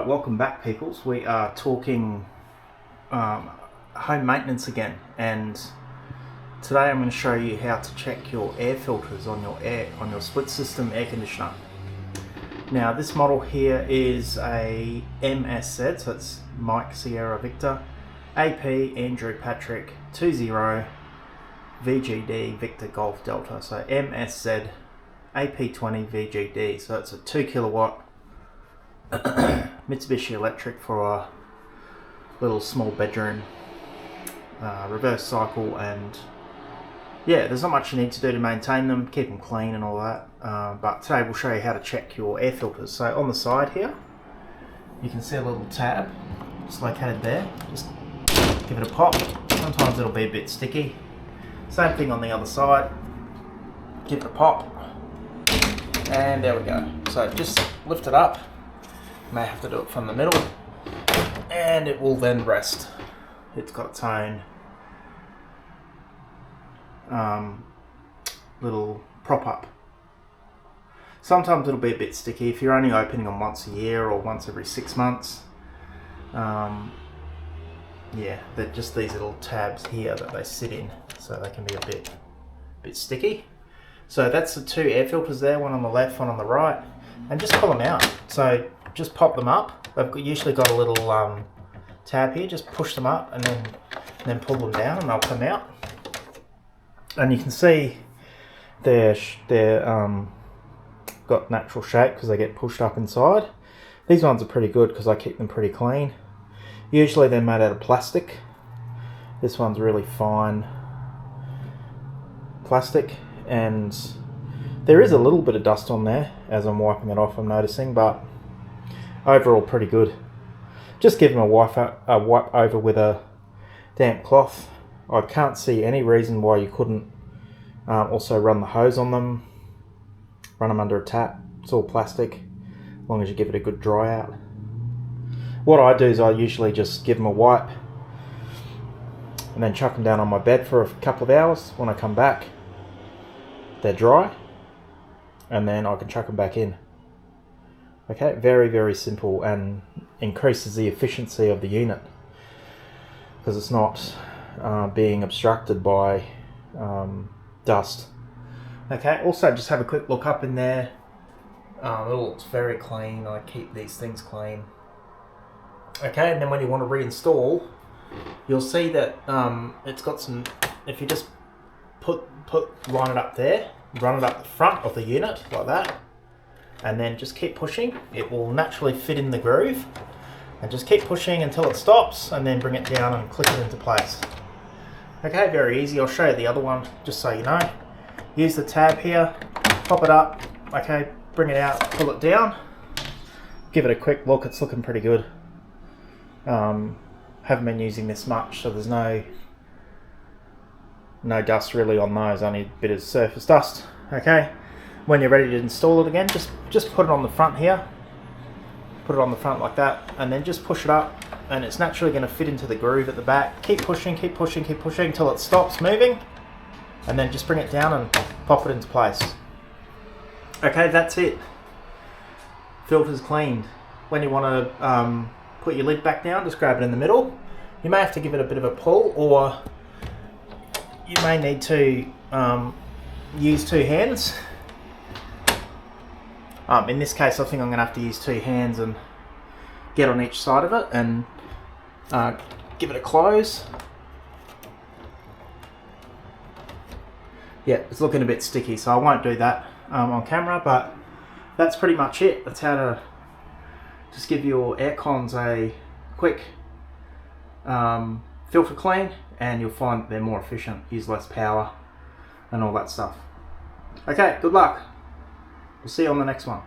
welcome back, peoples. We are talking home maintenance again, and today I'm going to show you how to check your air filters on your split system air conditioner. Now, this model here is a MSZ, so it's Mike Sierra Victor, AP Andrew Patrick 20 VGD Victor Golf Delta. So MSZ AP20 VGD. So it's a 2 kilowatt Mitsubishi Electric for a little small bedroom, reverse cycle, and yeah, there's not much you need to do to maintain them, keep them clean and all that, but today we'll show you how to check your air filters. So on the side here you can see a little tab just located there. Just give it a pop. Sometimes it'll be a bit sticky. Same thing on the other side, give it a pop, and there we go. So just lift it up. May have to do it from the middle, and it will then rest. It's got its own little prop up. Sometimes it'll be a bit sticky if you're only opening them once a year or once every 6 months. Yeah, they're just these little tabs here that they sit in, so they can be a bit sticky. So that's the two air filters there, one on the left, one on the right, and just pull them out. So just pop them up. They've usually got a little tab here. Just push them up and then pull them down, and they'll come out. And you can see they're got natural shape because they get pushed up inside. These ones are pretty good because I keep them pretty clean. Usually they're made out of plastic. This one's really fine plastic, and there is a little bit of dust on there as I'm wiping it off, I'm noticing, but overall pretty good. Just give them a wipe over with a damp cloth. I can't see any reason why you couldn't also run the hose on them, run them under a tap. It's all plastic, as long as you give it a good dry out. What I do is I usually just give them a wipe and then chuck them down on my bed for a couple of hours. When I come back, they're dry, and then I can chuck them back in. Okay, very, very simple, and increases the efficiency of the unit because it's not being obstructed by dust. Okay, also just have a quick look up in there. It looks very clean. I keep these things clean. Okay, and then when you want to reinstall, you'll see that it's got some, if you just line it up there, run it up the front of the unit like that, and then just keep pushing, it will naturally fit in the groove, and just keep pushing until it stops, and then bring it down and click it into place. Okay, very easy. I'll show you the other one just so you know. Use the tab here, pop it up, okay, bring it out, pull it down, give it a quick look. It's looking pretty good. Haven't been using this much, so there's no dust really on those, only a bit of surface dust. Okay, when you're ready to install it again, just put it on the front here, put it on the front like that, and then just push it up, and it's naturally going to fit into the groove at the back. Keep pushing, keep pushing, keep pushing until it stops moving, and then just bring it down and pop it into place. Okay, that's it. Filter's cleaned. When you want to put your lid back down, just grab it in the middle. You may have to give it a bit of a pull, or you may need to use two hands. In this case, I think I'm going to have to use two hands and get on each side of it and give it a close. Yeah, it's looking a bit sticky, so I won't do that on camera, but that's pretty much it. That's how to just give your air cons a quick filter clean, and you'll find they're more efficient, use less power and all that stuff. Okay, good luck. We'll see you on the next one.